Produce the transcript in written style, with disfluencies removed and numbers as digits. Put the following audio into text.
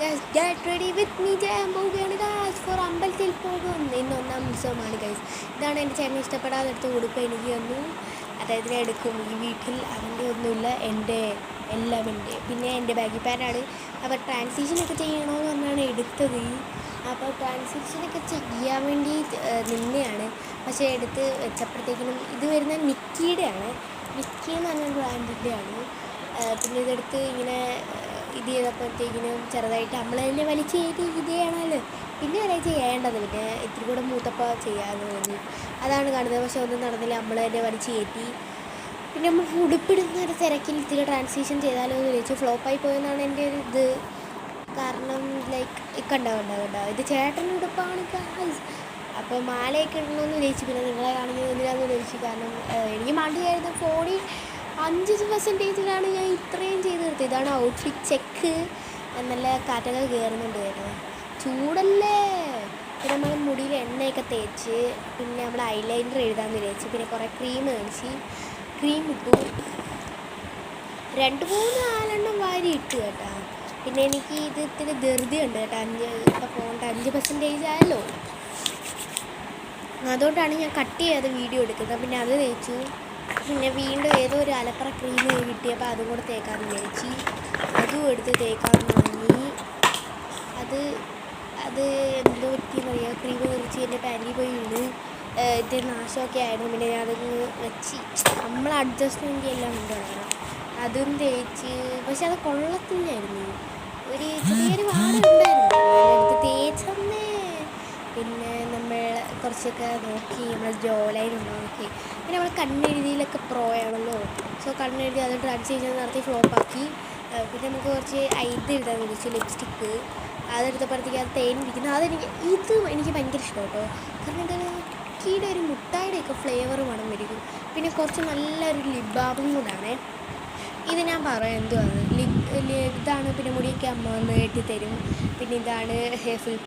Get ready with me ചെയ്യാൻ പോവുകയാണ് guys four അമ്പലത്തിൽ പോകും. ഇന്ന് ഒന്നാം ഉത്സവമാണ് ഗൈസ്. ഇതാണ് എൻ്റെ ചേട്ടനെ ഇഷ്ടപ്പെടാതെടുത്ത് കൊടുക്കുക എനിക്ക് തന്നു. അദ്ദേഹത്തിനെ എടുക്കും. ഈ വീട്ടിൽ അവൻ്റെ ഒന്നുമില്ല, എൻ്റെ എല്ലാം എൻ്റെ. പിന്നെ എൻ്റെ ബാഗി പാനാണ്. അപ്പോൾ ട്രാൻസിഷനൊക്കെ ചെയ്യണമെന്ന് പറഞ്ഞാണ് എടുത്തത്. അപ്പോൾ ട്രാൻസിഷനൊക്കെ ചെയ്യാൻ വേണ്ടി നിന്നെയാണ്. പക്ഷേ എടുത്ത് വെച്ചപ്പോഴത്തേക്കിനും ഇത് വരുന്ന നിക്കിയുടെയാണ്. നിക്കി എന്ന് പറഞ്ഞൊരു ബ്രാൻഡിൻ്റെയാണ്. പിന്നെ ഇതെടുത്ത് ഇങ്ങനെ ഇത് ചെയ്തപ്പോഴത്തേക്കിനും ചെറുതായിട്ട് നമ്മൾ തന്നെ വലിച്ച് കയറ്റി ഇതേയാണല്ലോ പിന്നെ വരെ ചെയ്യേണ്ടത്. പിന്നെ ഇത്തിരി കൂടെ മൂത്തപ്പോൾ ചെയ്യാമെന്ന് തോന്നി. അതാണ് കാണുന്നത്. പക്ഷെ ഒന്നും നടന്നില്ല. നമ്മൾ തന്നെ വലിച്ച് കയറ്റി. പിന്നെ നമ്മൾ ഉടുപ്പിടുന്ന ഒരു തിരക്കിൽ ഇത്തിരി ട്രാൻസിഷൻ ചെയ്താലോ എന്ന് ചോദിച്ചു. ഫ്ലോപ്പായി പോയെന്നാണ് എൻ്റെ ഒരു ഇത്. കാരണം കണ്ടാവും ഇത് ചേട്ടൻ്റെ ഉടുപ്പാണ് ഗൈസ്. അപ്പോൾ മാലയൊക്കെ ഇടണമെന്ന് ചോദിച്ചു. പിന്നെ നിങ്ങളെ കാണുന്നത് എന്തിനാണെന്ന് ചോദിച്ചു. കാരണം എനിക്ക് മടിയായിരുന്നു. ഫോണിൽ 5% ഞാൻ ഇത്രയും ചെയ്ത് നിർത്തി. ഇതാണ് ഔട്ട്ഫിറ്റ് ചെക്ക്. നല്ല കാറ്റൊക്കെ കയറുന്നുണ്ട് കേട്ടോ. ചൂടല്ലേ. പിന്നെ നമ്മൾ മുടിയിൽ എണ്ണയൊക്കെ തേച്ച് പിന്നെ നമ്മൾ ഐലൈനർ എഴുതാമെന്ന് വിചാരിച്ചു. പിന്നെ കുറേ ക്രീം മേടിച്ച് ക്രീം ഇട്ടു. 2-3 വാരി ഇട്ടു കേട്ടോ. പിന്നെ എനിക്ക് ഇത് ഇത്തിരി ധൃതിയുണ്ട് കേട്ടോ. ഇപ്പോൾ പോകേണ്ട 5% ആയല്ലോ. അതുകൊണ്ടാണ് ഞാൻ കട്ട് ചെയ്യാതെ വീഡിയോ എടുക്കുന്നത്. പിന്നെ അത് തേച്ചു. പിന്നെ വീണ്ടും ഏതോ ഒരു അലപ്പറ ക്രീം കിട്ടിയപ്പോൾ അതും കൂടെ തേക്കാമെന്ന് വിചാരിച്ചു. അതും എടുത്ത് തേക്കാമെന്ന് വാങ്ങി. അത് എന്തോ പറ്റിയെന്നറിയാം. ക്രീം തെറിച്ച് എൻ്റെ പാൻറ്റിൽ പോയി വീണ് ഇത് നാശമൊക്കെ ആയിരുന്നു. പിന്നെ ഞാനത് വെച്ച് നമ്മൾ അഡ്ജസ്റ്റ്മെൻ്റ് എല്ലാം കൊണ്ടുവരണം. അതും തേച്ച്. പക്ഷെ അത് കൊള്ളത്തില്ലായിരുന്നു. ഒരു ചെറിയൊരു വാടുണ്ടായിരുന്നു. എടുത്ത് തേച്ചന്നേ. പിന്നെ നമ്മൾ കുറച്ചൊക്കെ നോക്കി. നമ്മൾ ജോലൈൻ നോക്കി. പിന്നെ നമ്മൾ കണ്ണെഴുതിയിലൊക്കെ പ്രോ ആണല്ലോ. സോ കണ്ണെഴുതി അത് ട്രാൻസ്ലേഷൻ നടത്തി ഫ്ലോപ്പാക്കി. പിന്നെ നമുക്ക് കുറച്ച് ഇത് എഴുതാൻ വിളിച്ചു. ലിപ്സ്റ്റിക്ക് അതെടുത്തപ്പോഴത്തേക്ക് അത് തേനിരിക്കുന്നത് എനിക്ക് ഭയങ്കര ഇഷ്ടം കേട്ടോ. കാരണം എന്താണ് കുക്കിയുടെ ഒരു മുട്ടായിയുടെയൊക്കെ ഫ്ലേവർ മണം വരും. പിന്നെ കുറച്ച് നല്ലൊരു ലിപ് ബാമും കൂടാണ്. ഇത് ഞാൻ പറയാം എന്തുവാണ് ഇതാണ്. പിന്നെ മുടിയൊക്കെ അമ്മ വന്ന് കെട്ടിത്തരും. പിന്നെ ഇതാണ് ഫുൾ